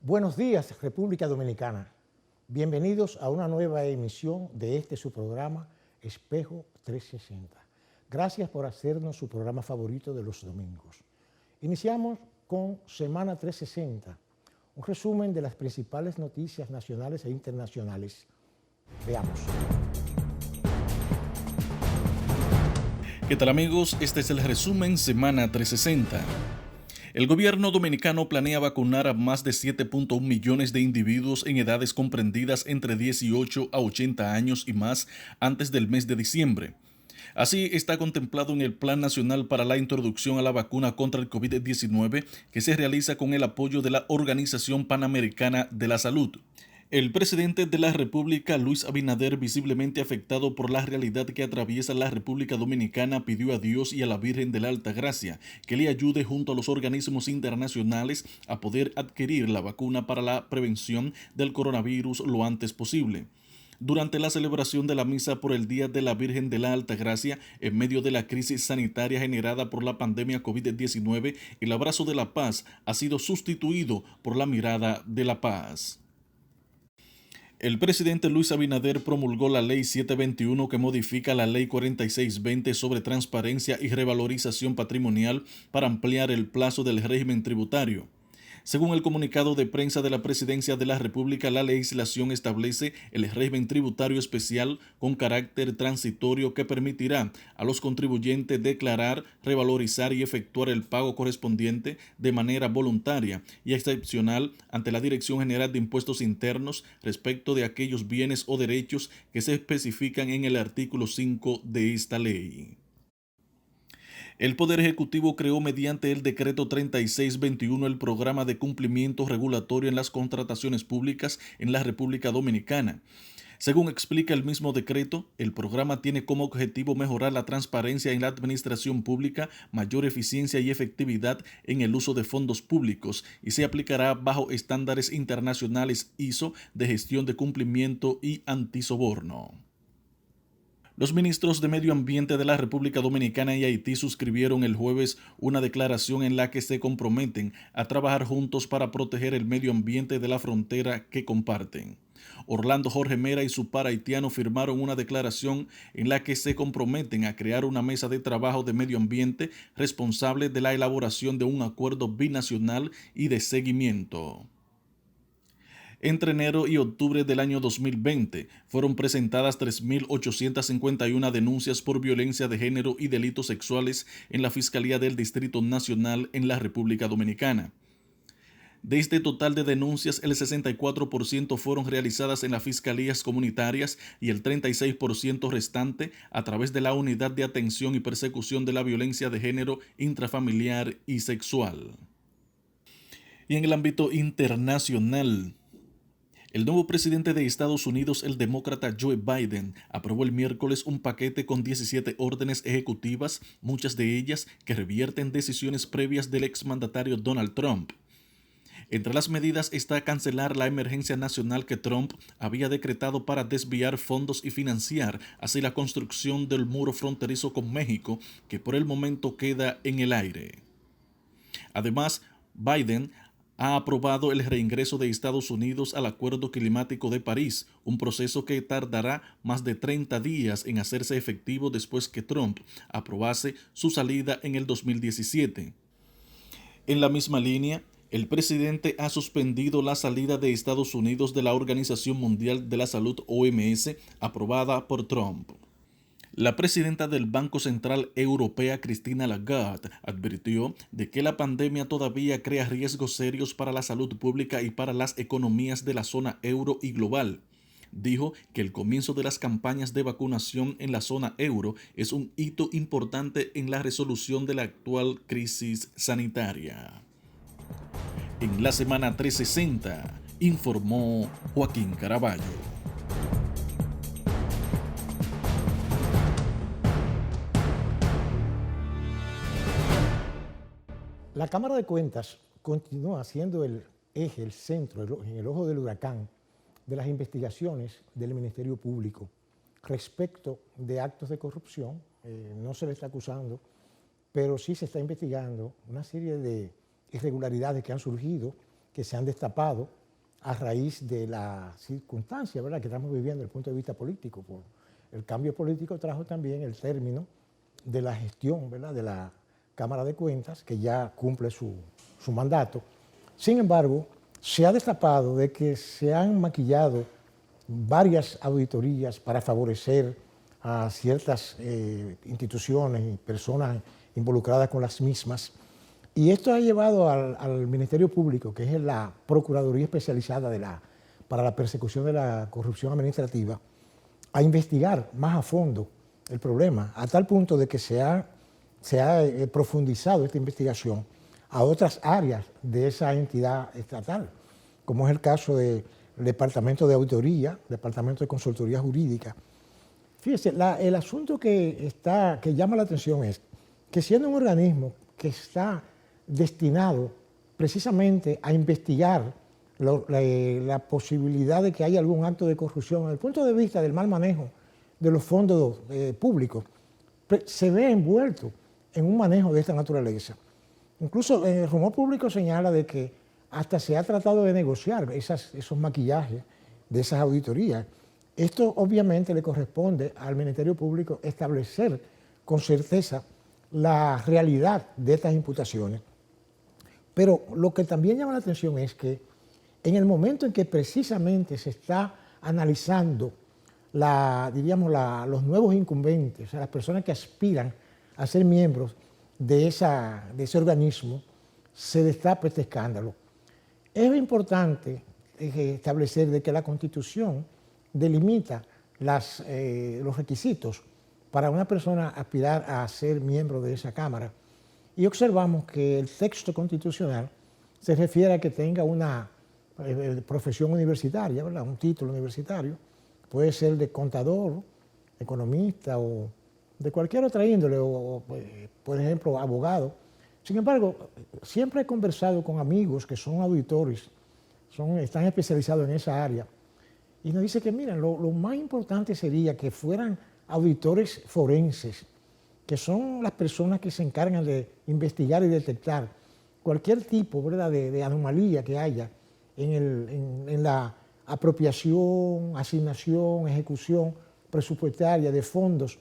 Buenos días, República Dominicana. Bienvenidos a una nueva emisión de su programa Espejo 360. Gracias por hacernos su programa favorito de los domingos. Iniciamos con Semana 360, un resumen de las principales noticias nacionales e internacionales. Veamos. ¿Qué tal, amigos? Este es el resumen Semana 360. El gobierno dominicano planea vacunar a más de 7.1 millones de individuos en edades comprendidas entre 18 a 80 años y más antes del mes de diciembre. Así está contemplado en el Plan Nacional para la Introducción a la Vacuna contra el COVID-19 que se realiza con el apoyo de la Organización Panamericana de la Salud. El presidente de la República, Luis Abinader, visiblemente afectado por la realidad que atraviesa la República Dominicana, pidió a Dios y a la Virgen de la Altagracia que le ayude junto a los organismos internacionales a poder adquirir la vacuna para la prevención del coronavirus lo antes posible. Durante la celebración de la misa por el Día de la Virgen de la Altagracia, en medio de la crisis sanitaria generada por la pandemia COVID-19, el abrazo de la paz ha sido sustituido por la mirada de la paz. El presidente Luis Abinader promulgó la Ley 721 que modifica la Ley 4620 sobre transparencia y revalorización patrimonial para ampliar el plazo del régimen tributario. Según el comunicado de prensa de la Presidencia de la República, la legislación establece el régimen tributario especial con carácter transitorio que permitirá a los contribuyentes declarar, revalorizar y efectuar el pago correspondiente de manera voluntaria y excepcional ante la Dirección General de Impuestos Internos respecto de aquellos bienes o derechos que se especifican en el artículo 5 de esta ley. El Poder Ejecutivo creó mediante el Decreto 3621 el Programa de Cumplimiento Regulatorio en las Contrataciones Públicas en la República Dominicana. Según explica el mismo decreto, el programa tiene como objetivo mejorar la transparencia en la administración pública, mayor eficiencia y efectividad en el uso de fondos públicos y se aplicará bajo estándares internacionales ISO de gestión de cumplimiento y antisoborno. Los ministros de Medio Ambiente de la República Dominicana y Haití suscribieron el jueves una declaración en la que se comprometen a trabajar juntos para proteger el medio ambiente de la frontera que comparten. Orlando Jorge Mera y su par haitiano firmaron una declaración en la que se comprometen a crear una mesa de trabajo de medio ambiente responsable de la elaboración de un acuerdo binacional y de seguimiento. Entre enero y octubre del año 2020 fueron presentadas 3.851 denuncias por violencia de género y delitos sexuales en la Fiscalía del Distrito Nacional en la República Dominicana. De este total de denuncias, el 64% fueron realizadas en las fiscalías comunitarias y el 36% restante a través de la Unidad de Atención y Persecución de la Violencia de Género Intrafamiliar y Sexual. Y en el ámbito internacional, el nuevo presidente de Estados Unidos, el demócrata Joe Biden, aprobó el miércoles un paquete con 17 órdenes ejecutivas, muchas de ellas que revierten decisiones previas del exmandatario Donald Trump. Entre las medidas está cancelar la emergencia nacional que Trump había decretado para desviar fondos y financiar así la construcción del muro fronterizo con México, que por el momento queda en el aire. Además, Biden ha aprobado el reingreso de Estados Unidos al Acuerdo Climático de París, un proceso que tardará más de 30 días en hacerse efectivo después que Trump aprobase su salida en el 2017. En la misma línea, el presidente ha suspendido la salida de Estados Unidos de la Organización Mundial de la Salud OMS, aprobada por Trump. La presidenta del Banco Central Europea, Christine Lagarde, advirtió de que la pandemia todavía crea riesgos serios para la salud pública y para las economías de la zona euro y global. Dijo que el comienzo de las campañas de vacunación en la zona euro es un hito importante en la resolución de la actual crisis sanitaria. En la semana 360, informó Joaquín Caraballo. La Cámara de Cuentas continúa siendo el eje, el centro, en el ojo del huracán de las investigaciones del Ministerio Público respecto de actos de corrupción. No se le está acusando, pero sí se está investigando una serie de irregularidades que han surgido, que que se han destapado a raíz de la circunstancia, ¿verdad?, que estamos viviendo desde el punto de vista político. El cambio político trajo también el término de la gestión, ¿verdad?, de la Cámara de Cuentas, que ya cumple su mandato. Sin embargo, se ha destapado de que se han maquillado varias auditorías para favorecer a ciertas instituciones y personas involucradas con las mismas. Y esto ha llevado al Ministerio Público, que es la Procuraduría Especializada para la Persecución de la Corrupción Administrativa, a investigar más a fondo el problema, a tal punto de que se ha profundizado esta investigación a otras áreas de esa entidad estatal, como es el caso del Departamento de Auditoría, Departamento de Consultoría Jurídica. Fíjese, el asunto que llama la atención es que siendo un organismo que está destinado precisamente a investigar la posibilidad de que haya algún acto de corrupción desde el punto de vista del mal manejo de los fondos públicos, se ve envuelto en un manejo de esta naturaleza. Incluso el rumor público señala de que hasta se ha tratado de negociar esos maquillajes de esas auditorías. Esto obviamente le corresponde al Ministerio Público establecer con certeza la realidad de estas imputaciones. Pero lo que también llama la atención es que en el momento en que precisamente se está analizando los nuevos incumbentes, o sea, las personas que aspiran a ser miembros de ese organismo, se destapa este escándalo. Es importante establecer de que la Constitución delimita los requisitos para una persona aspirar a ser miembro de esa Cámara. Y observamos que el texto constitucional se refiere a que tenga una profesión universitaria, ¿verdad?, un título universitario, puede ser de contador, economista o de cualquier otra índole, o por ejemplo, abogado. Sin embargo, siempre he conversado con amigos que son auditores, están especializados en esa área, y nos dice que, miren, lo más importante sería que fueran auditores forenses, que son las personas que se encargan de investigar y detectar cualquier tipo, ¿verdad?, de anomalía que haya en la apropiación, asignación, ejecución presupuestaria de fondos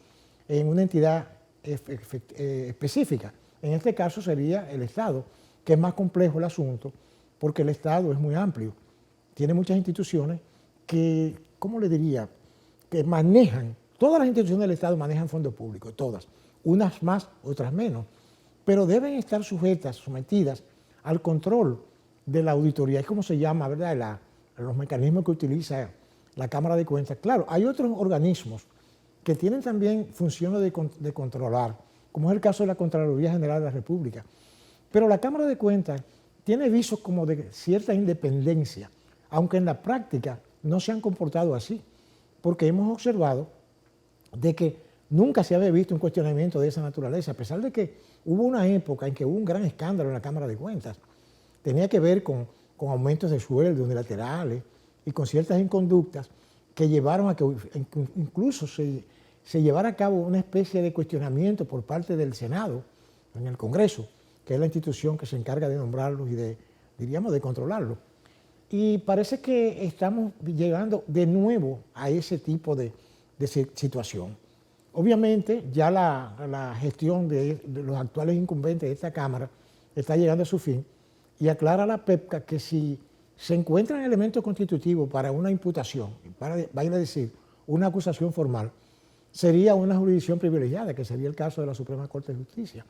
en una entidad específica. En este caso sería el Estado, que es más complejo el asunto, porque el Estado es muy amplio. Tiene muchas instituciones que, ¿cómo le diría?, que manejan, todas las instituciones del Estado manejan fondos públicos, todas, unas más, otras menos, pero deben estar sometidas al control de la auditoría, es como se llama, ¿verdad?, los mecanismos que utiliza la Cámara de Cuentas. Claro, hay otros organismos que tienen también funciones de controlar, como es el caso de la Contraloría General de la República. Pero la Cámara de Cuentas tiene visos como de cierta independencia, aunque en la práctica no se han comportado así, porque hemos observado de que nunca se había visto un cuestionamiento de esa naturaleza, a pesar de que hubo una época en que hubo un gran escándalo en la Cámara de Cuentas. Tenía que ver con aumentos de sueldo unilaterales y con ciertas inconductas que llevaron a que incluso se llevara a cabo una especie de cuestionamiento por parte del Senado en el Congreso, que es la institución que se encarga de nombrarlos y de controlarlos. Y parece que estamos llegando de nuevo a ese tipo de situación. Obviamente ya la gestión de los actuales incumbentes de esta Cámara está llegando a su fin, y aclara la PEPCA que si se encuentran elementos constitutivos para una imputación, vaya a decir, una acusación formal, sería una jurisdicción privilegiada, que sería el caso de la Suprema Corte de Justicia.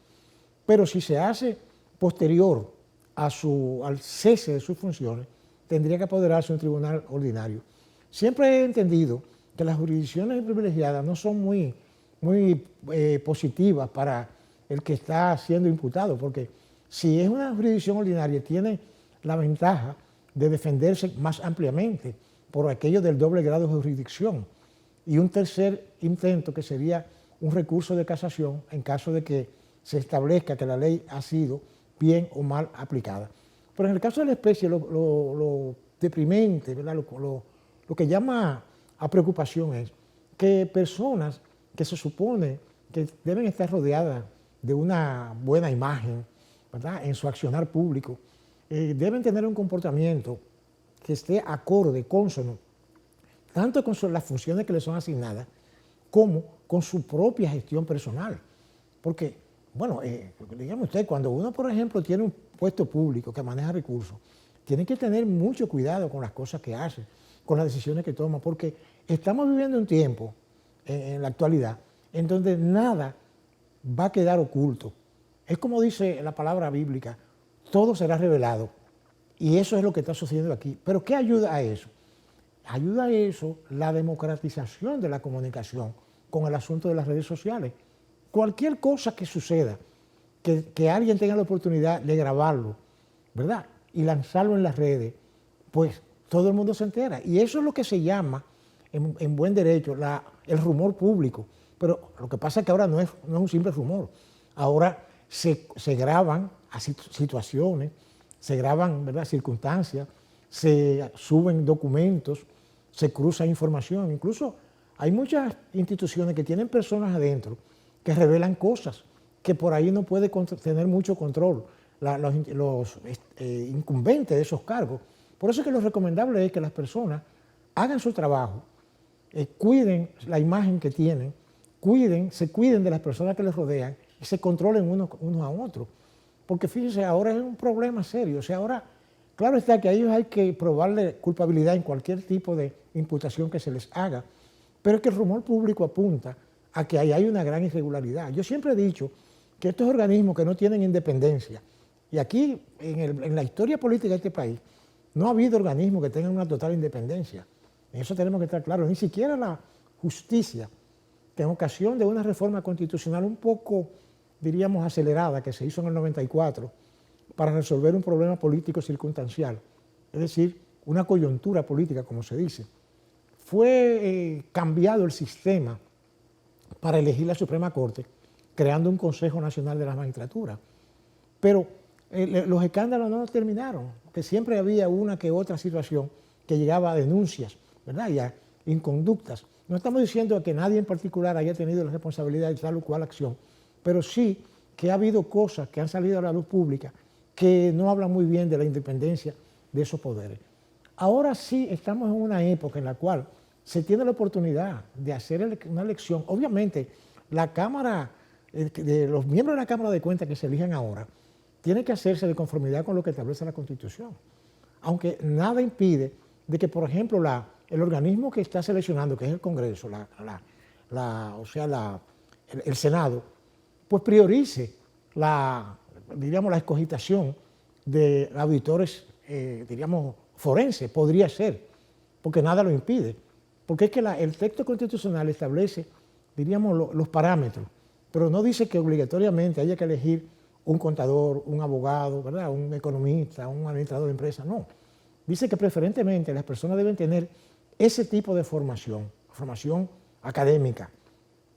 Pero si se hace posterior al cese de sus funciones, tendría que apoderarse un tribunal ordinario. Siempre he entendido que las jurisdicciones privilegiadas no son muy positivas para el que está siendo imputado, porque si es una jurisdicción ordinaria, tiene la ventaja de defenderse más ampliamente por aquello del doble grado de jurisdicción. Y un tercer intento, que sería un recurso de casación en caso de que se establezca que la ley ha sido bien o mal aplicada. Pero en el caso de la especie, lo deprimente, ¿verdad?, lo que llama a preocupación es que personas que se supone que deben estar rodeadas de una buena imagen, ¿verdad?, en su accionar público, deben tener un comportamiento que esté acorde, cónsono, tanto con las funciones que les son asignadas, como con su propia gestión personal. Porque, bueno, dígame usted, cuando uno, por ejemplo, tiene un puesto público que maneja recursos, tiene que tener mucho cuidado con las cosas que hace, con las decisiones que toma, porque estamos viviendo un tiempo, en la actualidad, en donde nada va a quedar oculto. Es como dice la palabra bíblica, todo será revelado. Y eso es lo que está sucediendo aquí. ¿Pero qué ayuda a eso? Ayuda a eso la democratización de la comunicación con el asunto de las redes sociales. Cualquier cosa que suceda, que alguien tenga la oportunidad de grabarlo, ¿verdad? Y lanzarlo en las redes, pues todo el mundo se entera. Y eso es lo que se llama, en buen derecho, el rumor público. Pero lo que pasa es que ahora no es un simple rumor. Ahora se graban situaciones, se graban, ¿verdad?, circunstancias, se suben documentos, se cruza información. Incluso hay muchas instituciones que tienen personas adentro que revelan cosas que por ahí no puede tener mucho control los incumbentes de esos cargos. Por eso es que lo recomendable es que las personas hagan su trabajo, cuiden la imagen que tienen, se cuiden de las personas que les rodean y se controlen unos a otros. Porque fíjense, ahora es un problema serio. O sea, ahora, claro está que a ellos hay que probarle culpabilidad en cualquier tipo de imputación que se les haga, pero es que el rumor público apunta a que ahí hay una gran irregularidad. Yo siempre he dicho que estos organismos que no tienen independencia, y aquí en la historia política de este país, no ha habido organismos que tengan una total independencia. En eso tenemos que estar claros. Ni siquiera la justicia, que en ocasión de una reforma constitucional un poco, diríamos, acelerada, que se hizo en el 94, para resolver un problema político circunstancial, es decir, una coyuntura política, como se dice, fue cambiado el sistema para elegir la Suprema Corte, creando un Consejo Nacional de la Magistratura. Pero los escándalos no terminaron, porque siempre había una que otra situación que llegaba a denuncias, ¿verdad?, y a inconductas. No estamos diciendo que nadie en particular haya tenido la responsabilidad de tal o cual acción, pero sí que ha habido cosas que han salido a la luz pública que no hablan muy bien de la independencia de esos poderes. Ahora sí estamos en una época en la cual se tiene la oportunidad de hacer una elección. Obviamente, la Cámara, los miembros de la Cámara de Cuentas que se eligen ahora, tiene que hacerse de conformidad con lo que establece la Constitución. Aunque nada impide de que, por ejemplo, el organismo que está seleccionando, que es el Congreso, el Senado, pues priorice diríamos, la escogitación de auditores, diríamos, forenses, podría ser, porque nada lo impide. Porque es que el texto constitucional establece, diríamos, los parámetros, pero no dice que obligatoriamente haya que elegir un contador, un abogado, ¿verdad?, un economista, un administrador de empresa, no. Dice que preferentemente las personas deben tener ese tipo de formación académica.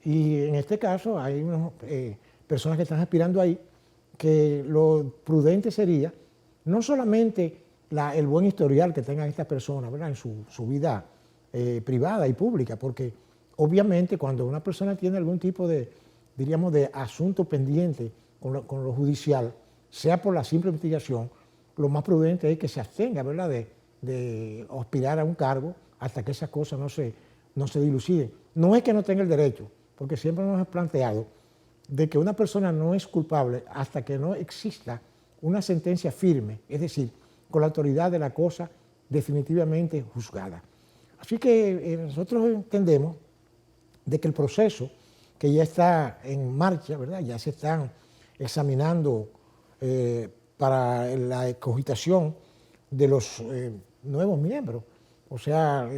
Y en este caso hay unas personas que están aspirando ahí, que lo prudente sería no solamente el buen historial que tengan estas personas, ¿verdad?, en su vida privada y pública, porque obviamente cuando una persona tiene algún tipo de, diríamos, de asunto pendiente con lo judicial, sea por la simple investigación, lo más prudente es que se abstenga, ¿verdad?, de aspirar a un cargo hasta que esas cosas no se diluciden. No es que no tenga el derecho, porque siempre nos hemos planteado de que una persona no es culpable hasta que no exista una sentencia firme, es decir, con la autoridad de la cosa definitivamente juzgada. Así que nosotros entendemos de que el proceso que ya está en marcha, ¿verdad?, ya se están examinando para la cogitación de los nuevos miembros. O sea,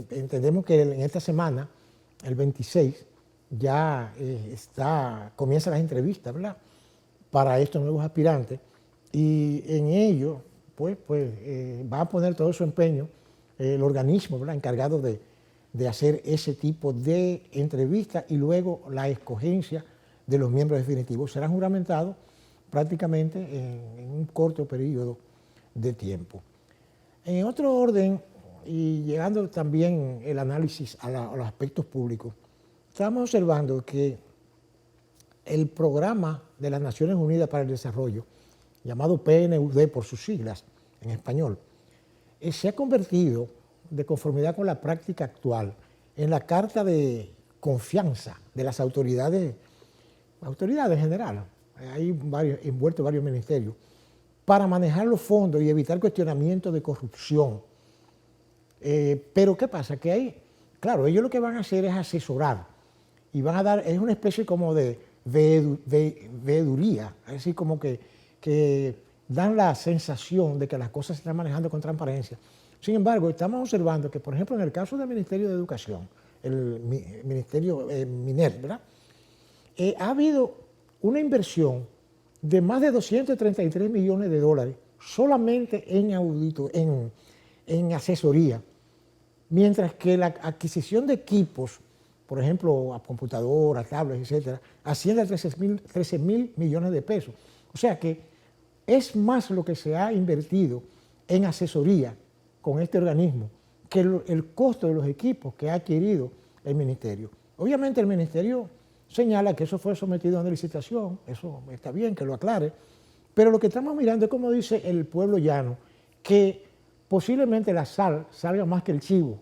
entendemos que en esta semana, el 26, ya comienzan las entrevistas, ¿verdad?, para estos nuevos aspirantes, y en ello pues va a poner todo su empeño el organismo, ¿verdad?, encargado de hacer ese tipo de entrevistas y luego la escogencia de los miembros definitivos. Serán juramentados prácticamente en un corto periodo de tiempo. En otro orden, y llegando también el análisis a los aspectos públicos, estamos observando que el programa de las Naciones Unidas para el Desarrollo llamado PNUD por sus siglas en español, se ha convertido, de conformidad con la práctica actual, en la carta de confianza de las autoridades en general. Hay envueltos varios ministerios, para manejar los fondos y evitar cuestionamientos de corrupción. Pero ¿qué pasa? Que claro, ellos lo que van a hacer es asesorar y van a dar, es una especie como de veeduría, es decir, como que dan la sensación de que las cosas se están manejando con transparencia. Sin embargo, estamos observando que, por ejemplo, en el caso del Ministerio de Educación, el Ministerio MINER, ¿verdad? Ha habido una inversión de más de 233 millones de dólares solamente en asesoría, mientras que la adquisición de equipos, por ejemplo, a computadoras, tablets, etcétera, asciende a 13 mil millones de pesos. O sea que es más lo que se ha invertido en asesoría con este organismo que el costo de los equipos que ha adquirido el ministerio. Obviamente el ministerio señala que eso fue sometido a una licitación, eso está bien que lo aclare, pero lo que estamos mirando es, como dice el pueblo llano, que posiblemente la sal salga más que el chivo.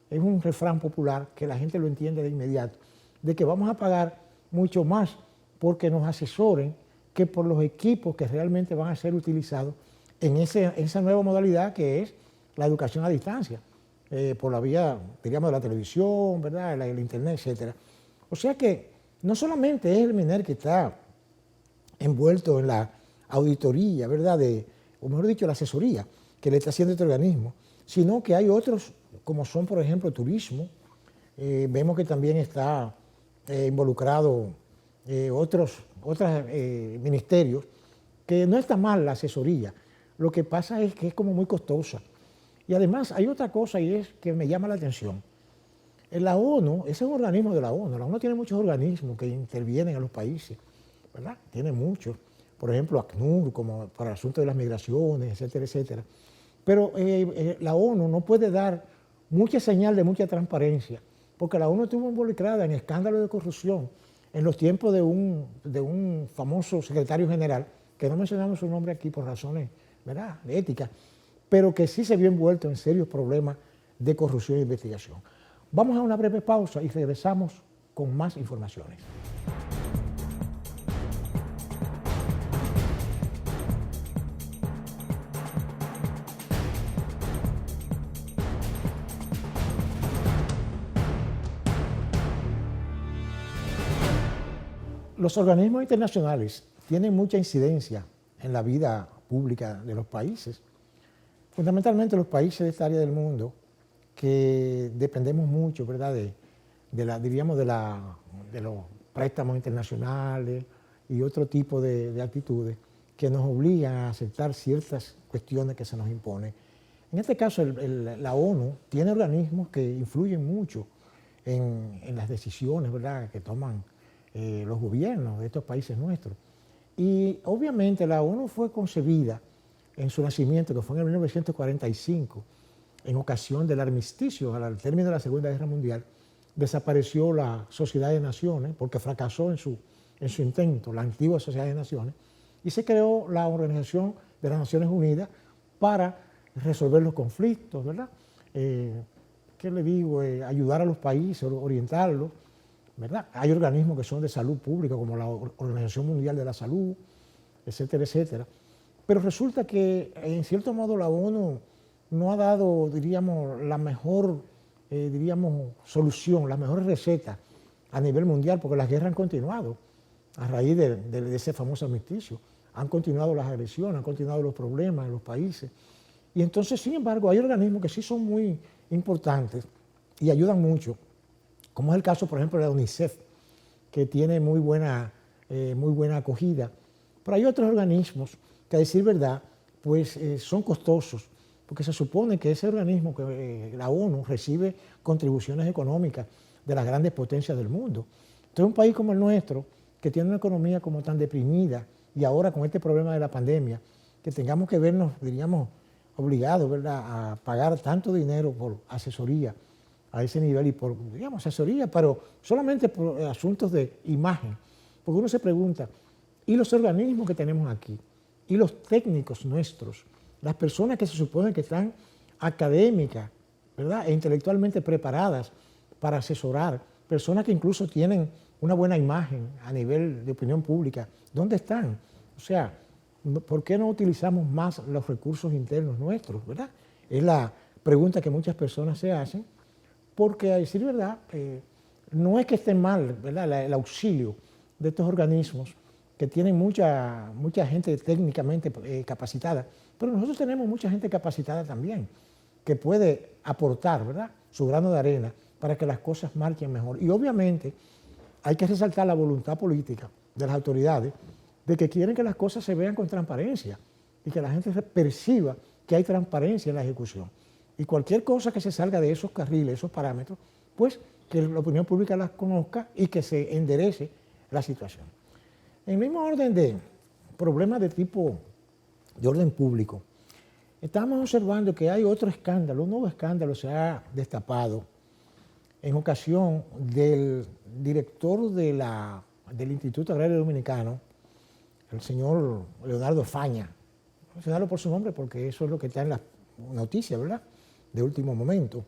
Es un refrán popular que la gente lo entiende de inmediato, de que vamos a pagar mucho más porque nos asesoren que por los equipos que realmente van a ser utilizados en esa nueva modalidad que es la educación a distancia, por la vía, diríamos, de la televisión, ¿verdad?, el internet, etc. O sea que no solamente es el MINER que está envuelto en la auditoría, ¿verdad?, o mejor dicho, la asesoría que le está haciendo este organismo, sino que hay otros, como son, por ejemplo, turismo. Vemos que también está involucrado otros ministerios, que no está mal la asesoría. Lo que pasa es que es como muy costosa. Y además hay otra cosa, y es que me llama la atención. La ONU, ese es un organismo de la ONU. La ONU tiene muchos organismos que intervienen en los países, ¿verdad? Tiene muchos. Por ejemplo, ACNUR, como para el asunto de las migraciones, etcétera, etcétera. Pero la ONU no puede dar mucha señal de mucha transparencia, porque la ONU estuvo involucrada en escándalos de corrupción en los tiempos de un famoso secretario general, que no mencionamos su nombre aquí por razones, ¿verdad?, de ética, pero que sí se vio envuelto en serios problemas de corrupción e investigación. Vamos a una breve pausa y regresamos con más informaciones. Los organismos internacionales tienen mucha incidencia en la vida pública de los países, fundamentalmente los países de esta área del mundo que dependemos mucho, ¿verdad?, diríamos de los préstamos internacionales y otro tipo de actitudes que nos obligan a aceptar ciertas cuestiones que se nos imponen. En este caso, la ONU tiene organismos que influyen mucho en las decisiones, ¿verdad?, que toman los gobiernos de estos países nuestros. Y obviamente la ONU fue concebida en su nacimiento, que fue en el 1945, en ocasión del armisticio, al término de la Segunda Guerra Mundial. Desapareció la Sociedad de Naciones porque fracasó en su intento, la antigua Sociedad de Naciones, y se creó la Organización de las Naciones Unidas para resolver los conflictos, ¿verdad? ¿Qué le digo? Ayudar a los países, orientarlos, ¿verdad? Hay organismos que son de salud pública, como la Organización Mundial de la Salud, etcétera, etcétera. Pero resulta que, en cierto modo, la ONU no ha dado, diríamos, la mejor, solución, la mejor receta a nivel mundial, porque las guerras han continuado a raíz de ese famoso armisticio. Han continuado las agresiones, han continuado los problemas en los países. Y entonces, sin embargo, hay organismos que sí son muy importantes y ayudan mucho, como es el caso, por ejemplo, de la UNICEF, que tiene muy buena acogida. Pero hay otros organismos que, a decir verdad, pues son costosos, porque se supone que ese organismo, la ONU, recibe contribuciones económicas de las grandes potencias del mundo. Entonces, un país como el nuestro, que tiene una economía como tan deprimida, y ahora con este problema de la pandemia, que tengamos que vernos, diríamos, obligados, ¿verdad?, a pagar tanto dinero por asesoría a ese nivel, y por, digamos, asesoría, pero solamente por asuntos de imagen. Porque uno se pregunta, ¿y los organismos que tenemos aquí? y los técnicos nuestros, las personas que se supone que están académicas, ¿verdad?, e intelectualmente preparadas para asesorar, personas que incluso tienen una buena imagen a nivel de opinión pública, ¿dónde están? O sea, ¿por qué no utilizamos más los recursos internos nuestros, verdad? Es la pregunta que muchas personas se hacen, porque a decir verdad, no es que esté mal, ¿verdad?, el auxilio de estos organismos que tienen mucha gente técnicamente capacitada, pero nosotros tenemos mucha gente capacitada también, que puede aportar, ¿verdad?, su grano de arena para que las cosas marchen mejor. Y obviamente hay que resaltar la voluntad política de las autoridades de que quieren que las cosas se vean con transparencia y que la gente perciba que hay transparencia en la ejecución. Y cualquier cosa que se salga de esos carriles, esos parámetros, pues que la opinión pública las conozca y que se enderece la situación. En el mismo orden de problemas de tipo de orden público, estamos observando que hay otro escándalo, un nuevo escándalo se ha destapado en ocasión del director del Instituto Agrario Dominicano, el señor Leonardo Faña. Mencionarlo por su nombre porque eso es lo que está en las noticias, ¿verdad?, de último momento.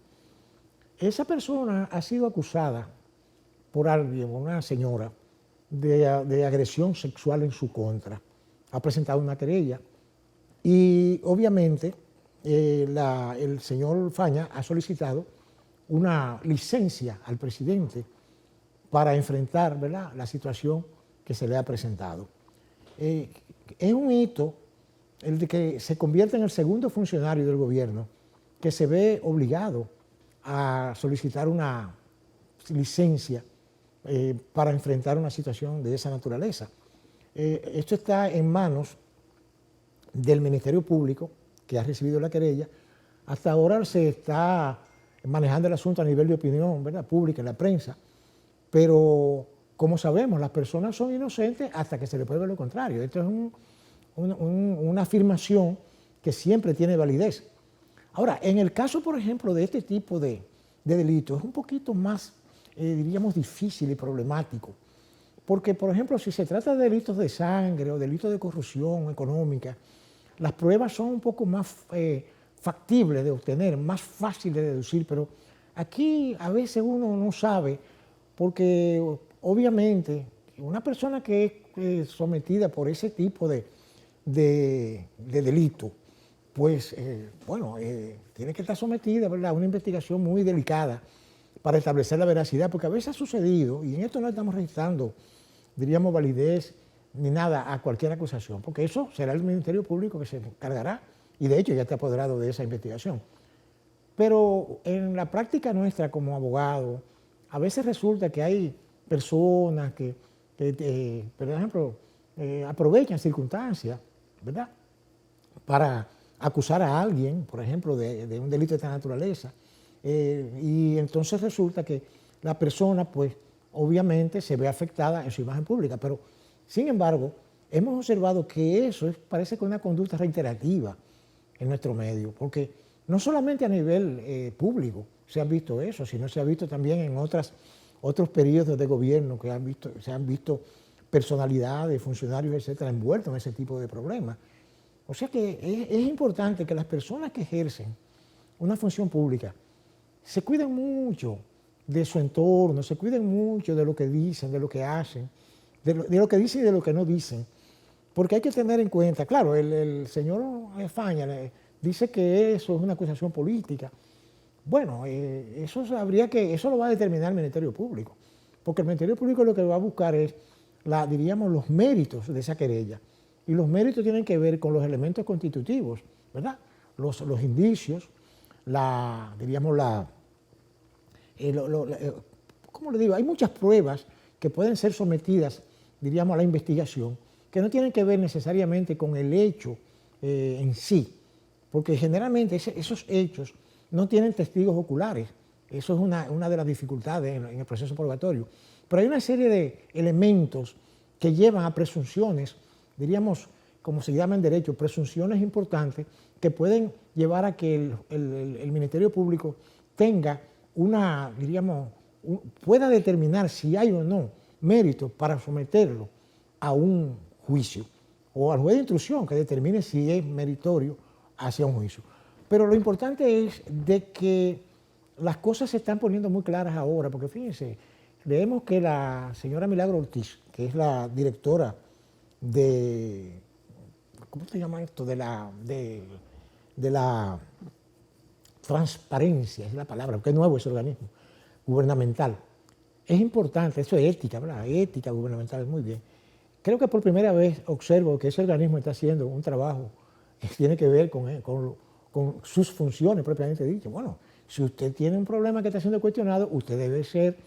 Esa persona ha sido acusada por alguien, una señora, de agresión sexual en su contra. Ha presentado una querella y obviamente el señor Faña ha solicitado una licencia al presidente para enfrentar, ¿verdad?, la situación que se le ha presentado. Es un hito el de que se convierta en el segundo funcionario del gobierno que se ve obligado a solicitar una licencia para enfrentar una situación de esa naturaleza. Esto está en manos del Ministerio Público, que ha recibido la querella. Hasta ahora se está manejando el asunto a nivel de opinión, ¿verdad?, pública, en la prensa, pero como sabemos, las personas son inocentes hasta que se le pruebe lo contrario. Esto es una afirmación que siempre tiene validez. Ahora, en el caso, por ejemplo, de este tipo de delitos, es un poquito más, diríamos, difícil y problemático, porque, por ejemplo, si se trata de delitos de sangre o delitos de corrupción económica, las pruebas son un poco más factibles de obtener, más fáciles de deducir, pero aquí a veces uno no sabe, porque obviamente una persona que es sometida por ese tipo de delito, pues, tiene que estar sometida, ¿verdad?, a una investigación muy delicada para establecer la veracidad, porque a veces ha sucedido, y en esto no estamos registrando, diríamos, validez ni nada a cualquier acusación, porque eso será el Ministerio Público que se encargará, y de hecho ya está apoderado de esa investigación. Pero en la práctica nuestra como abogado, a veces resulta que hay personas que por ejemplo, aprovechan circunstancias, ¿verdad?, para acusar a alguien, por ejemplo, de un delito de esta naturaleza, y entonces resulta que la persona, pues, obviamente se ve afectada en su imagen pública, pero, sin embargo, hemos observado que eso parece que una conducta reiterativa en nuestro medio, porque no solamente a nivel público se han visto eso, sino se ha visto también en otros periodos de gobierno que se han visto personalidades, funcionarios, etcétera, envueltos en ese tipo de problemas. O sea que es importante que las personas que ejercen una función pública se cuiden mucho de su entorno, se cuiden mucho de lo que dicen, de lo que hacen, de lo que dicen y de lo que no dicen. Porque hay que tener en cuenta, claro, el señor Faña dice que eso es una acusación política. Bueno, eso lo va a determinar el Ministerio Público, porque el Ministerio Público lo que va a buscar es, diríamos, los méritos de esa querella. Y los méritos tienen que ver con los elementos constitutivos, ¿verdad? Los indicios, ¿cómo le digo? Hay muchas pruebas que pueden ser sometidas, diríamos, a la investigación, que no tienen que ver necesariamente con el hecho en sí, porque generalmente esos hechos no tienen testigos oculares. Eso es una de las dificultades en el proceso probatorio. Pero hay una serie de elementos que llevan a presunciones, diríamos, como se llama en derecho, presunciones importantes que pueden llevar a que el Ministerio Público tenga pueda determinar si hay o no méritos para someterlo a un juicio o al juez de instrucción que determine si es meritorio hacia un juicio. Pero lo importante es de que las cosas se están poniendo muy claras ahora, porque fíjense, leemos que la señora Milagro Ortiz, que es la directora de, ¿cómo se llama esto? De la transparencia, es la palabra, porque es nuevo ese organismo gubernamental. Es importante, eso es ética, ¿verdad? Ética gubernamental, muy bien. Creo que por primera vez observo que ese organismo está haciendo un trabajo que tiene que ver con sus funciones propiamente dichas. Bueno, si usted tiene un problema que está siendo cuestionado, usted debe ser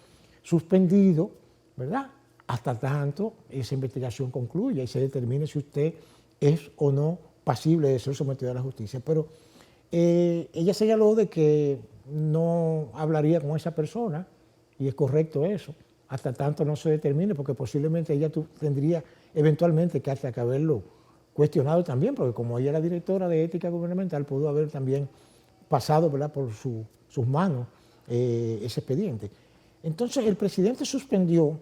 suspendido, ¿verdad? Hasta tanto esa investigación concluya y se determine si usted es o no pasible de ser sometido a la justicia. Pero ella señaló de que no hablaría con esa persona, y es correcto eso, hasta tanto no se determine, porque posiblemente ella tendría eventualmente que hasta que haberlo cuestionado también, porque como ella es la directora de ética gubernamental, pudo haber también pasado, ¿verdad?, por sus manos ese expediente. Entonces el presidente suspendió,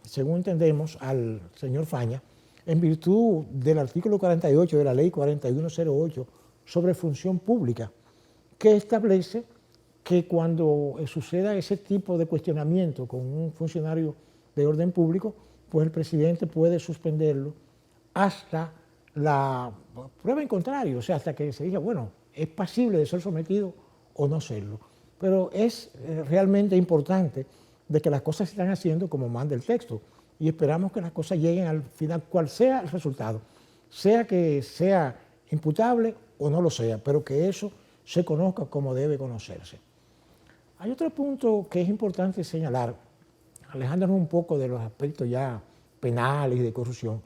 según entendemos, al señor Faña, en virtud del artículo 48 de la ley 4108 sobre función pública, que establece que cuando suceda ese tipo de cuestionamiento con un funcionario de orden público, pues el presidente puede suspenderlo hasta la prueba en contrario, o sea, hasta que se diga, bueno, es pasible de ser sometido o no serlo. Pero es realmente importante de que las cosas se están haciendo como manda el texto y esperamos que las cosas lleguen al final, cual sea el resultado, sea que sea imputable o no lo sea, pero que eso se conozca como debe conocerse. Hay otro punto que es importante señalar, alejándonos un poco de los aspectos ya penales y de corrupción,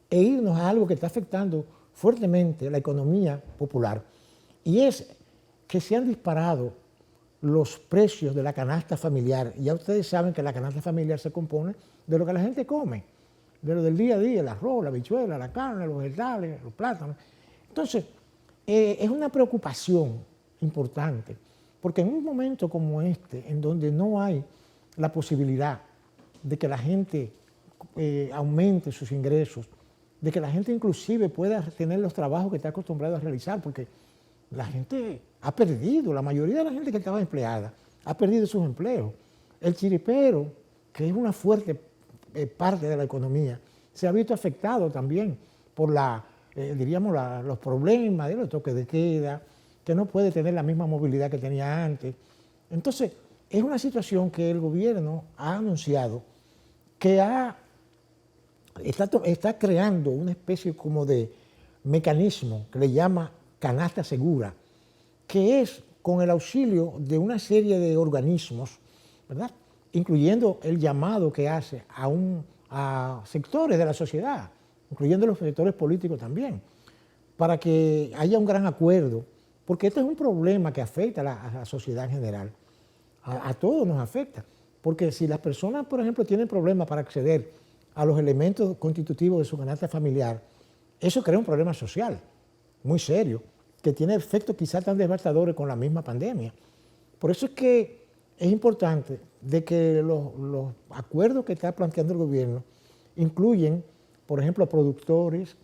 e irnos a algo que está afectando fuertemente la economía popular, y es que se han disparado los precios de la canasta familiar. Ya ustedes saben que la canasta familiar se compone de lo que la gente come, de lo del día a día, el arroz, la habichuela, la carne, los vegetales, los plátanos. Entonces, es una preocupación importante, porque en un momento como este, en donde no hay la posibilidad de que la gente aumente sus ingresos, de que la gente inclusive pueda tener los trabajos que está acostumbrado a realizar, porque la gente ha perdido, la mayoría de la gente que estaba empleada ha perdido sus empleos. El chiripero, que es una fuerte parte de la economía, se ha visto afectado también por los problemas de los toques de queda, que no puede tener la misma movilidad que tenía antes. Entonces, es una situación que el gobierno ha anunciado que está creando una especie como de mecanismo que le llama canasta segura, que es con el auxilio de una serie de organismos, ¿verdad?, incluyendo el llamado que hace a sectores de la sociedad, incluyendo los sectores políticos también, para que haya un gran acuerdo, porque este es un problema que afecta a la sociedad en general, a todos nos afecta, porque si las personas, por ejemplo, tienen problemas para acceder a los elementos constitutivos de su canasta familiar, eso crea un problema social muy serio, que tiene efectos quizás tan devastadores con la misma pandemia. Por eso es que es importante de que los acuerdos que está planteando el gobierno incluyen, por ejemplo, productores,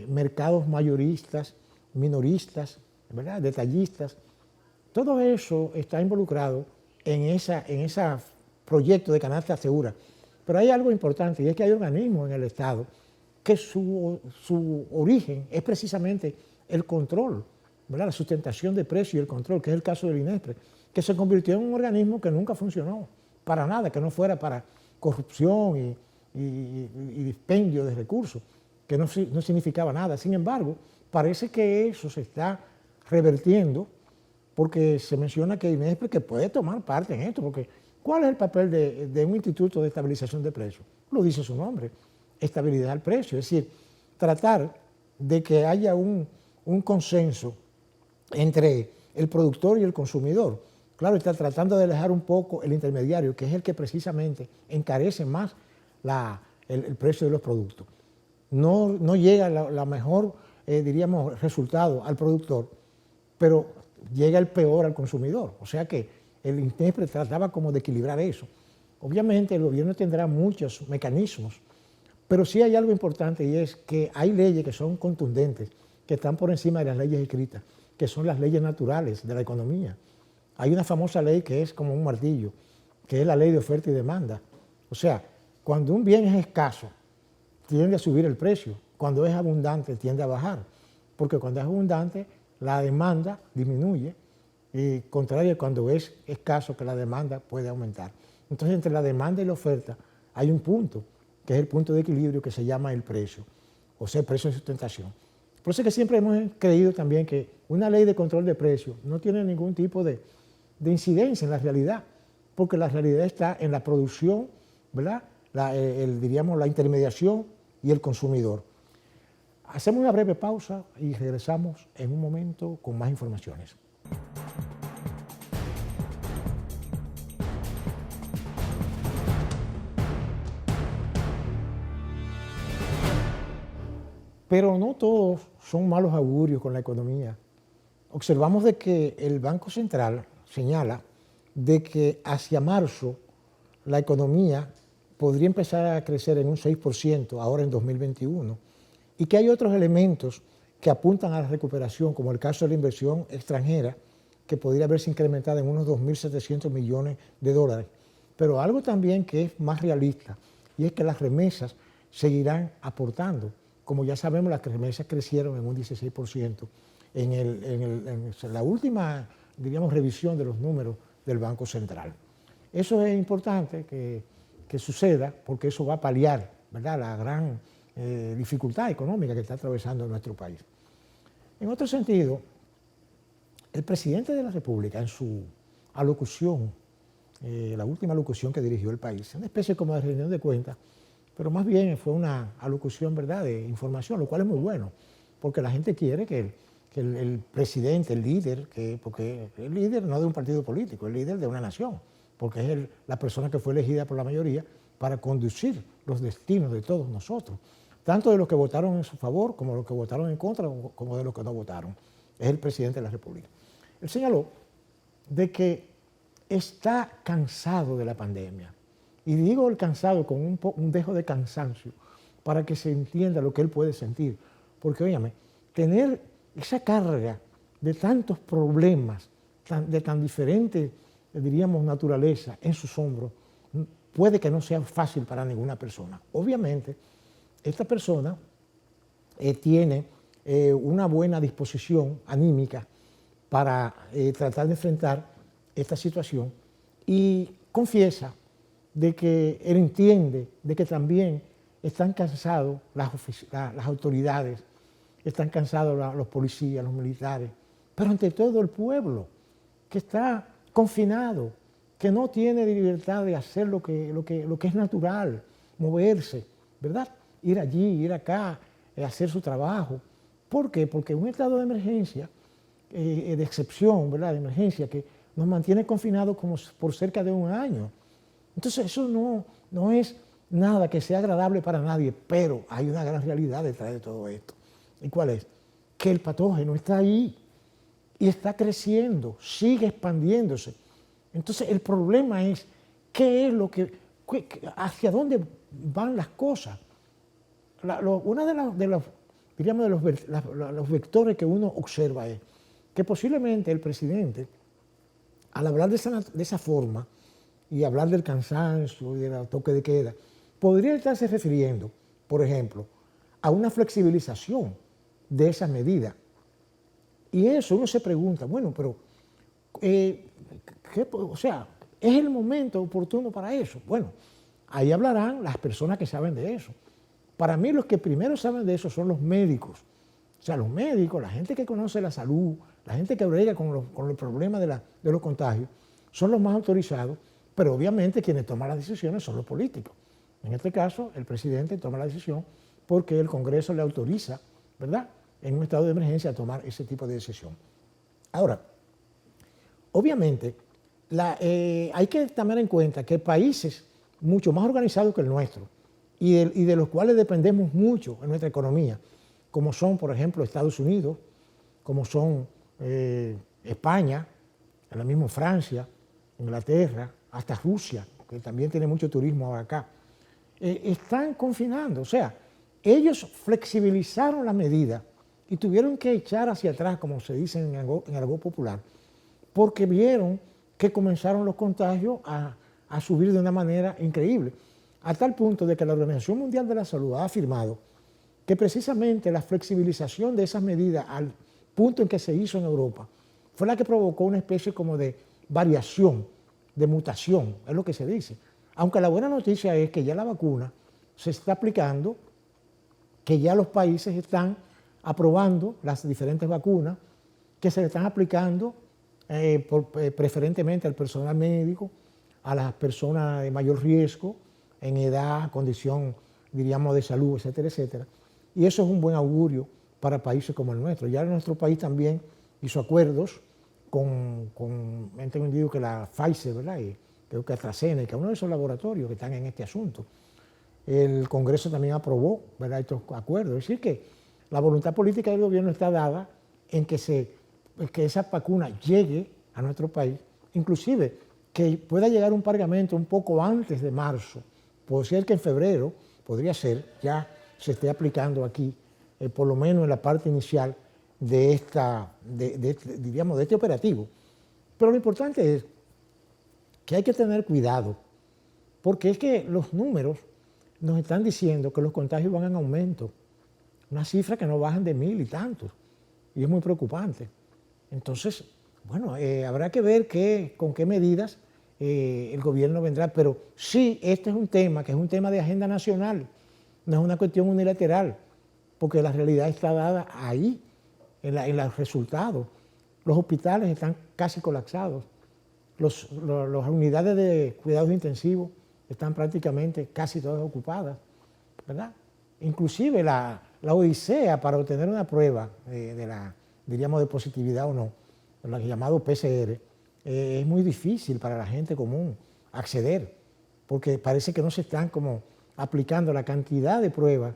mercados mayoristas, minoristas, ¿verdad?, detallistas. Todo eso está involucrado en ese proyecto de canasta segura. Pero hay algo importante, y es que hay organismos en el Estado que su origen es precisamente el control, ¿verdad?, la sustentación de precios y el control, que es el caso del INESPRE, que se convirtió en un organismo que nunca funcionó para nada, que no fuera para corrupción y dispendio de recursos, que no significaba nada. Sin embargo, parece que eso se está revertiendo, porque se menciona que INESPRE que puede tomar parte en esto, porque ¿cuál es el papel de un instituto de estabilización de precios? Lo dice su nombre, estabilidad del precio, es decir, tratar de que haya un consenso entre el productor y el consumidor. Claro, está tratando de alejar un poco el intermediario, que es el que precisamente encarece más el precio de los productos. No llega la mejor, diríamos, resultado al productor, pero llega el peor al consumidor. O sea que el INESPRE trataba como de equilibrar eso. Obviamente el gobierno tendrá muchos mecanismos Pero sí hay algo importante y es que hay leyes que son contundentes, que están por encima de las leyes escritas, que son las leyes naturales de la economía. Hay una famosa ley que es como un martillo, que es la ley de oferta y demanda. O sea, cuando un bien es escaso, tiende a subir el precio. Cuando es abundante, tiende a bajar. Porque cuando es abundante, la demanda disminuye, y contrario a cuando es escaso, que la demanda puede aumentar. Entonces, entre la demanda y la oferta hay un punto, que es el punto de equilibrio que se llama el precio, o sea, el precio de sustentación. Por eso es que siempre hemos creído también que una ley de control de precios no tiene ningún tipo de incidencia en la realidad, porque la realidad está en la producción, ¿verdad? Diríamos, la intermediación y el consumidor. Hacemos una breve pausa y regresamos en un momento con más informaciones. Pero no todos son malos augurios con la economía. Observamos de que el Banco Central señala de que hacia marzo la economía podría empezar a crecer en un 6% ahora en 2021 y que hay otros elementos que apuntan a la recuperación, como el caso de la inversión extranjera, que podría verse incrementada en unos 2.700 millones de dólares. Pero algo también que es más realista, y es que las remesas seguirán aportando. Como ya sabemos, las remesas crecieron en un 16% en la última, diríamos, revisión de los números del Banco Central. Eso es importante que suceda, porque eso va a paliar, ¿verdad?, la gran dificultad económica que está atravesando nuestro país. En otro sentido, el presidente de la República, en su alocución, la última alocución que dirigió el país, una especie como de rendición de cuentas, pero más bien fue una alocución, ¿verdad?, de información, lo cual es muy bueno, porque la gente quiere que el presidente, el líder, porque el líder no de un partido político, el líder de una nación, porque es la persona que fue elegida por la mayoría para conducir los destinos de todos nosotros, tanto de los que votaron en su favor, como de los que votaron en contra, como de los que no votaron. Es el presidente de la República. Él señaló de que está cansado de la pandemia. Y digo el cansado con un dejo de cansancio para que se entienda lo que él puede sentir. Porque, óyame, tener esa carga de tantos problemas, de tan diferentes, diríamos, naturaleza en sus hombros, puede que no sea fácil para ninguna persona. Obviamente, esta persona tiene una buena disposición anímica para tratar de enfrentar esta situación y confiesa de que él entiende de que también están cansados las autoridades, están cansados los policías, los militares, pero ante todo el pueblo, que está confinado, que no tiene libertad de hacer lo que es natural, moverse, ¿verdad? Ir allí, ir acá, hacer su trabajo. ¿Por qué? Porque un estado de emergencia, de excepción, ¿verdad?, de emergencia, que nos mantiene confinados como por cerca de un año. Entonces eso no es nada que sea agradable para nadie, pero hay una gran realidad detrás de todo esto. ¿Y cuál es? Que el patógeno está ahí y está creciendo, sigue expandiéndose. Entonces el problema es qué es hacia dónde van las cosas. Uno de los vectores que uno observa es que posiblemente el presidente, al hablar de esa forma y hablar del cansancio y del toque de queda, podría estarse refiriendo, por ejemplo, a una flexibilización de esas medidas. Y eso uno se pregunta, bueno, pero, o sea, ¿es el momento oportuno para eso? Bueno, ahí hablarán las personas que saben de eso. Para mí los que primero saben de eso son los médicos. O sea, los médicos, la gente que conoce la salud, la gente que brega con los problemas de los contagios, son los más autorizados, pero obviamente quienes toman las decisiones son los políticos. En este caso, el presidente toma la decisión porque el Congreso le autoriza, ¿verdad?, en un estado de emergencia a tomar ese tipo de decisión. Ahora, obviamente, hay que tener en cuenta que países mucho más organizados que el nuestro y de los cuales dependemos mucho en nuestra economía, como son, por ejemplo, Estados Unidos, como son España, la misma Francia, Inglaterra, hasta Rusia, que también tiene mucho turismo acá. están confinando. O sea, ellos flexibilizaron la medida y tuvieron que echar hacia atrás, como se dice en algo popular, porque vieron que comenzaron los contagios a subir de una manera increíble, a tal punto de que la Organización Mundial de la Salud ha afirmado que precisamente la flexibilización de esas medidas al punto en que se hizo en Europa fue la que provocó una especie como de variación, de mutación, es lo que se dice. Aunque la buena noticia es que ya la vacuna se está aplicando, que ya los países están aprobando las diferentes vacunas, que se le están aplicando preferentemente al personal médico, a las personas de mayor riesgo, en edad, condición, diríamos, de salud, etcétera, etcétera. Y eso es un buen augurio para países como el nuestro. Ya nuestro país también hizo acuerdos con he entendido que la Pfizer, ¿verdad? Y creo que AstraZeneca, uno de esos laboratorios que están en este asunto. El Congreso también aprobó, ¿verdad?, estos acuerdos. Es decir, que la voluntad política del gobierno está dada en que esa vacuna llegue a nuestro país, inclusive que pueda llegar un cargamento un poco antes de marzo. Puede ser que en febrero, podría ser, ya se esté aplicando aquí, por lo menos en la parte inicial de este operativo. Pero lo importante es que hay que tener cuidado, porque es que los números nos están diciendo que los contagios van en aumento, una cifra que no bajan de 1000 y tantos, y es muy preocupante. Entonces, bueno, habrá que ver con qué medidas el gobierno vendrá, pero sí, este es un tema que es un tema de agenda nacional, no es una cuestión unilateral, porque la realidad está dada ahí, en los resultados. Los hospitales están casi colapsados, las unidades de cuidados intensivos están prácticamente casi todas ocupadas, ¿verdad? Inclusive la odisea para obtener una prueba diríamos, de positividad o no, la llamado PCR, es muy difícil para la gente común acceder, porque parece que no se están como aplicando la cantidad de pruebas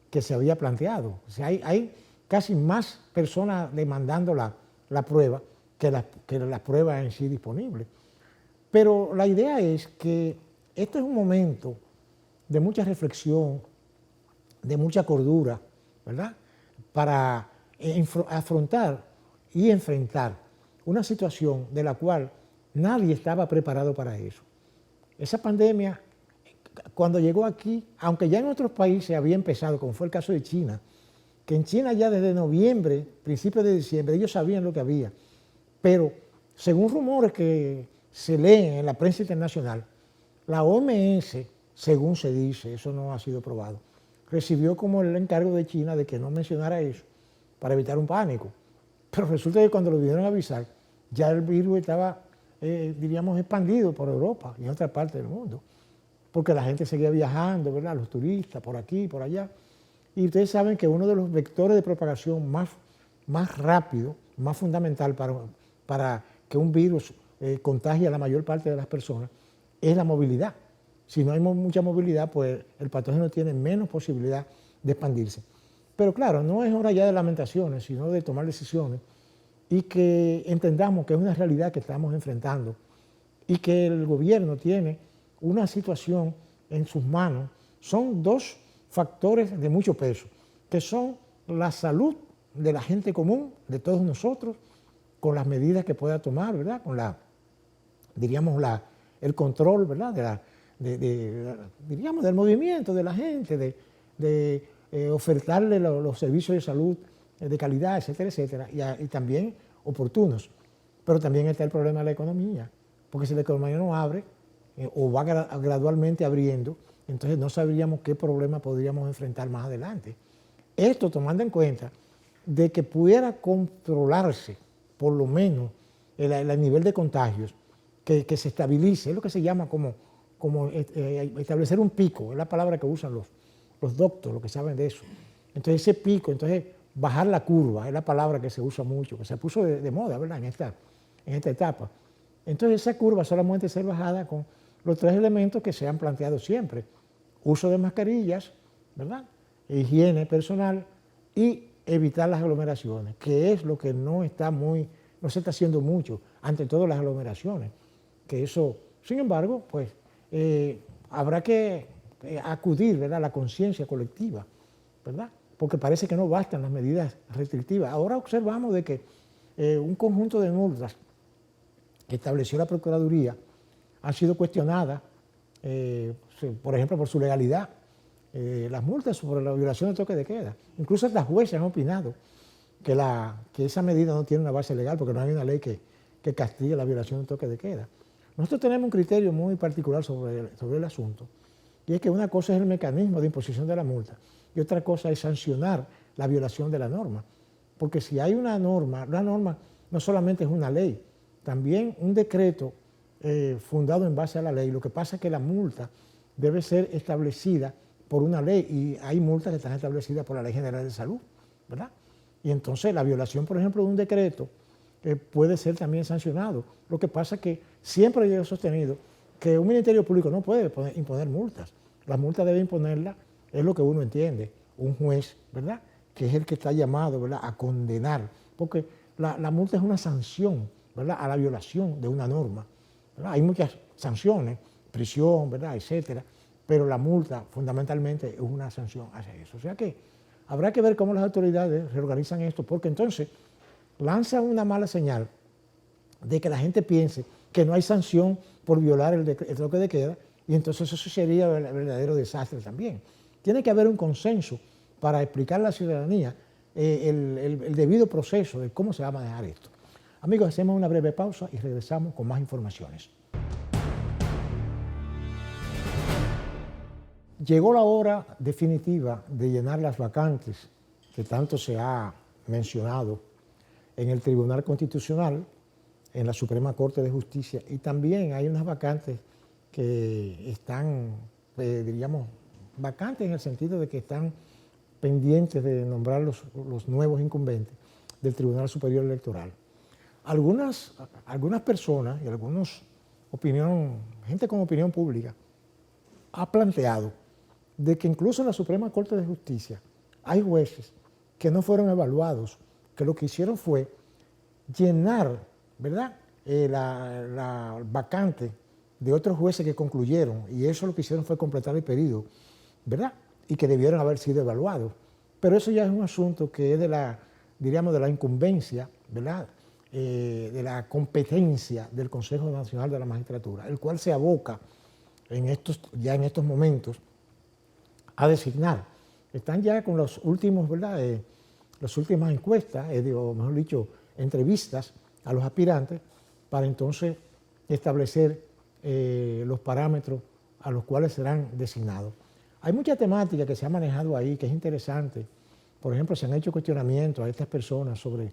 que se había planteado. O sea, hay casi más personas demandando la prueba que las pruebas en sí disponibles. Pero la idea es que este es un momento de mucha reflexión, de mucha cordura, ¿verdad?, para afrontar y enfrentar una situación de la cual nadie estaba preparado para eso. Esa pandemia, cuando llegó aquí, aunque ya en otros países había empezado, como fue el caso de China, que en China ya desde noviembre, principios de diciembre, ellos sabían lo que había, pero según rumores que se leen en la prensa internacional, la OMS, según se dice, eso no ha sido probado, recibió como el encargo de China de que no mencionara eso para evitar un pánico. Pero resulta que cuando lo vinieron a avisar, ya el virus estaba, diríamos, expandido por Europa y en otra parte del mundo, porque la gente seguía viajando, ¿verdad?, los turistas, por aquí, por allá. Y ustedes saben que uno de los vectores de propagación más rápido, más fundamental para que un virus contagie a la mayor parte de las personas, es la movilidad. Si no hay mucha movilidad, pues el patógeno tiene menos posibilidad de expandirse. Pero claro, no es hora ya de lamentaciones, sino de tomar decisiones y que entendamos que es una realidad que estamos enfrentando y que el gobierno tiene una situación en sus manos. Son dos factores de mucho peso, que son la salud de la gente común, de todos nosotros, con las medidas que pueda tomar, ¿verdad?, con diríamos, el control, ¿verdad?, diríamos, del movimiento de la gente, de ofertarle los servicios de salud de calidad, etcétera, etcétera, y también oportunos. Pero también está el problema de la economía, porque si la economía no abre o va gradualmente abriendo, entonces no sabríamos qué problema podríamos enfrentar más adelante. Esto tomando en cuenta de que pudiera controlarse por lo menos el nivel de contagios, que se estabilice, es lo que se llama como establecer un pico, es la palabra que usan los doctores, los que saben de eso. Entonces ese pico, entonces bajar la curva, es la palabra que se usa mucho, que se puso de moda, ¿verdad?, en esta etapa. Entonces esa curva solamente ser bajada con los tres elementos que se han planteado siempre: uso de mascarillas, ¿verdad?, higiene personal y evitar las aglomeraciones, que es lo que no se está haciendo mucho, ante todo las aglomeraciones, que eso, sin embargo, pues habrá que acudir, ¿verdad?, a la conciencia colectiva, ¿verdad? Porque parece que no bastan las medidas restrictivas. Ahora observamos de que un conjunto de multas que estableció la Procuraduría han sido cuestionadas, por ejemplo, por su legalidad. Las multas sobre la violación del toque de queda. Incluso las jueces han opinado que esa medida no tiene una base legal porque no hay una ley que castigue la violación del toque de queda. Nosotros tenemos un criterio muy particular sobre el asunto, y es que una cosa es el mecanismo de imposición de la multa y otra cosa es sancionar la violación de la norma. Porque si hay una norma no solamente es una ley, también un decreto fundado en base a la ley. Lo que pasa es que la multa debe ser establecida por una ley y hay multas que están establecidas por la Ley General de Salud, ¿verdad? Y entonces la violación, por ejemplo, de un decreto puede ser también sancionado. Lo que pasa es que siempre yo he sostenido que un Ministerio Público no puede imponer multas. La multa debe imponerla, es lo que uno entiende, un juez, ¿verdad?, que es el que está llamado, ¿verdad?, a condenar, porque la multa es una sanción, ¿verdad?, a la violación de una norma, ¿verdad? Hay muchas sanciones, prisión, ¿verdad?, etcétera, pero la multa fundamentalmente es una sanción hacia eso. O sea que habrá que ver cómo las autoridades reorganizan esto, porque entonces lanzan una mala señal de que la gente piense que no hay sanción por violar el toque de queda, y entonces eso sería un verdadero desastre también. Tiene que haber un consenso para explicar a la ciudadanía el debido proceso de cómo se va a manejar esto. Amigos, hacemos una breve pausa y regresamos con más informaciones. Llegó la hora definitiva de llenar las vacantes que tanto se ha mencionado en el Tribunal Constitucional, en la Suprema Corte de Justicia, y también hay unas vacantes que están, diríamos, vacantes en el sentido de que están pendientes de nombrar los nuevos incumbentes del Tribunal Superior Electoral. Algunas personas y gente con opinión pública ha planteado de que incluso en la Suprema Corte de Justicia hay jueces que no fueron evaluados, que lo que hicieron fue llenar, ¿verdad?, la vacante de otros jueces que concluyeron, y eso lo que hicieron fue completar el periodo, ¿verdad?, y que debieron haber sido evaluados. Pero eso ya es un asunto que es de la incumbencia, ¿verdad?, de la competencia del Consejo Nacional de la Magistratura, el cual se aboca en estos momentos a designar. Están ya con los últimos, ¿verdad?, las últimas encuestas, o mejor dicho, entrevistas a los aspirantes para entonces establecer los parámetros a los cuales serán designados. Hay mucha temática que se ha manejado ahí que es interesante. Por ejemplo, se han hecho cuestionamientos a estas personas sobre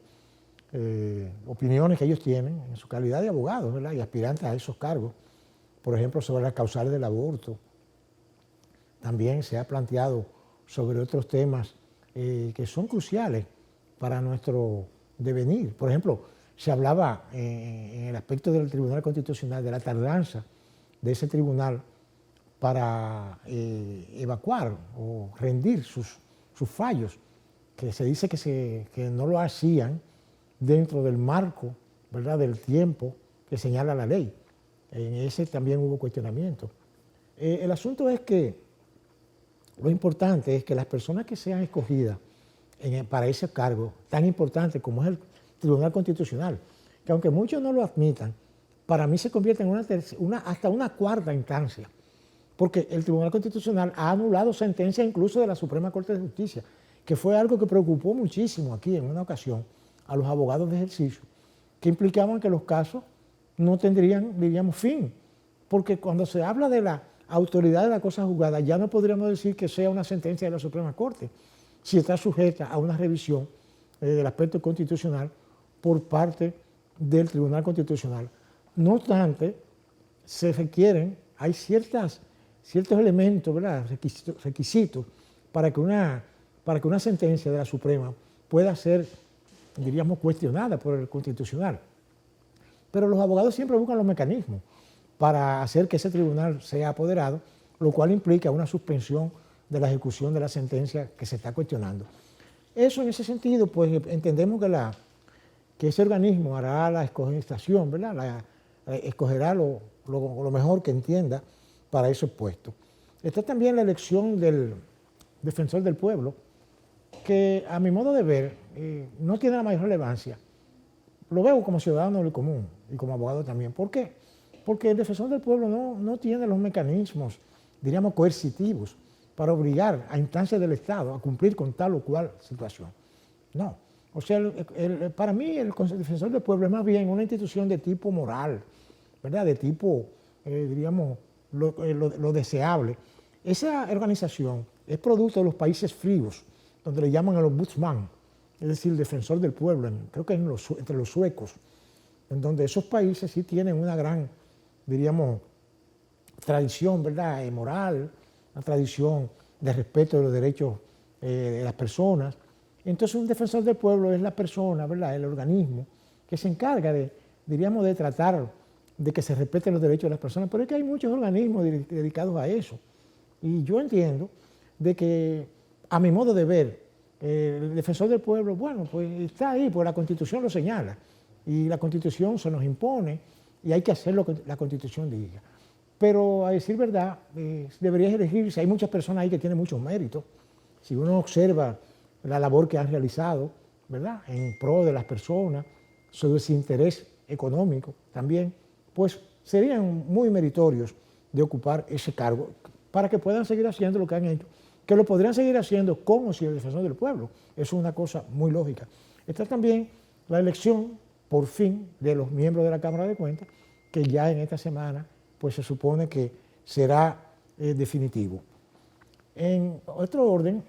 opiniones que ellos tienen en su calidad de abogados, ¿verdad?, y aspirantes a esos cargos. Por ejemplo, sobre las causales del aborto. También se ha planteado sobre otros temas que son cruciales para nuestro devenir. Por ejemplo, se hablaba en el aspecto del Tribunal Constitucional de la tardanza de ese tribunal para evacuar o rendir sus fallos, que se dice que no lo hacían dentro del marco, ¿verdad?, del tiempo que señala la ley. En ese también hubo cuestionamiento. El asunto es que lo importante es que las personas que sean escogidas para ese cargo tan importante como es el Tribunal Constitucional, que aunque muchos no lo admitan, para mí se convierte en hasta una cuarta instancia, porque el Tribunal Constitucional ha anulado sentencias incluso de la Suprema Corte de Justicia, que fue algo que preocupó muchísimo aquí en una ocasión a los abogados de ejercicio, que implicaban que los casos no tendrían, diríamos, fin, porque cuando se habla de la autoridad de la cosa juzgada, ya no podríamos decir que sea una sentencia de la Suprema Corte, si está sujeta a una revisión del aspecto constitucional por parte del Tribunal Constitucional. No obstante, hay ciertos elementos, ¿verdad?, requisitos para que una sentencia de la Suprema pueda ser, diríamos, cuestionada por el Constitucional. Pero los abogados siempre buscan los mecanismos para hacer que ese tribunal sea apoderado, lo cual implica una suspensión de la ejecución de la sentencia que se está cuestionando. Eso, en ese sentido, pues entendemos que ese organismo hará la escogencia, ¿verdad?, escogerá lo mejor que entienda para esos puestos. está también la elección del defensor del pueblo, que a mi modo de ver no tiene la mayor relevancia. Lo veo como ciudadano del común y como abogado también. ¿Por qué? Porque el defensor del pueblo no tiene los mecanismos, diríamos, coercitivos para obligar a instancias del Estado a cumplir con tal o cual situación. No. O sea, para mí el defensor del pueblo es más bien una institución de tipo moral, ¿verdad? De tipo, diríamos, lo deseable. Esa organización es producto de los países fríos, donde le llaman el ombudsman, es decir, el defensor del pueblo, creo que entre los suecos, en donde esos países sí tienen una gran, diríamos, tradición, ¿verdad?, moral, una tradición de respeto de los derechos de las personas. Entonces un defensor del pueblo es la persona, ¿verdad?, el organismo que se encarga diríamos, de tratar de que se respeten los derechos de las personas, pero es que hay muchos organismos dedicados a eso. Y yo entiendo de que, a mi modo de ver, el defensor del pueblo, bueno, pues está ahí, pues la Constitución lo señala, y la Constitución se nos impone, y hay que hacer lo que la Constitución diga. Pero a decir verdad, debería elegirse, hay muchas personas ahí que tienen muchos méritos. Si uno observa la labor que han realizado, ¿verdad?, en pro de las personas, su desinterés económico también, pues serían muy meritorios de ocupar ese cargo para que puedan seguir haciendo lo que han hecho, que lo podrían seguir haciendo como si el defensor del pueblo. Eso es una cosa muy lógica. Está también la elección, por fin, de los miembros de la Cámara de Cuentas, que ya en esta semana pues se supone que será definitivo. En otro orden,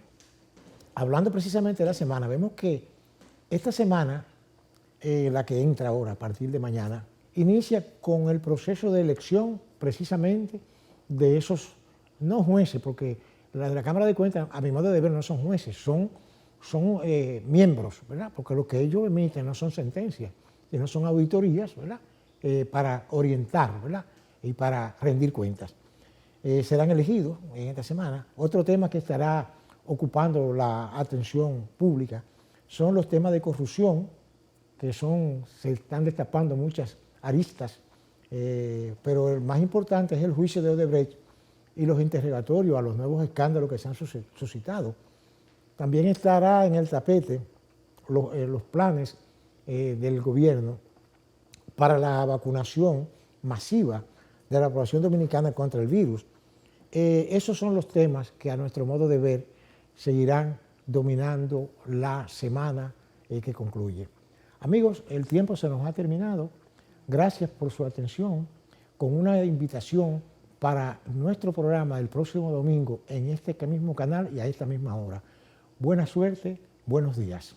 hablando precisamente de la semana, vemos que esta semana, la que entra ahora a partir de mañana, inicia con el proceso de elección precisamente de esos, no jueces, porque la de la Cámara de Cuentas, a mi modo de ver, no son jueces, son miembros, ¿verdad? Porque lo que ellos emiten no son sentencias, sino son auditorías, ¿verdad?, para orientar, ¿verdad?, y para rendir cuentas. Serán elegidos en esta semana. Otro tema que estará ocupando la atención pública son los temas de corrupción, que se están destapando muchas aristas, pero el más importante es el juicio de Odebrecht y los interrogatorios a los nuevos escándalos que se han suscitado. También estará en el tapete los planes del gobierno para la vacunación masiva de la población dominicana contra el virus. Esos son los temas que a nuestro modo de ver seguirán dominando la semana que concluye. Amigos, el tiempo se nos ha terminado. Gracias por su atención, con una invitación para nuestro programa el próximo domingo en este mismo canal y a esta misma hora. Buena suerte, buenos días.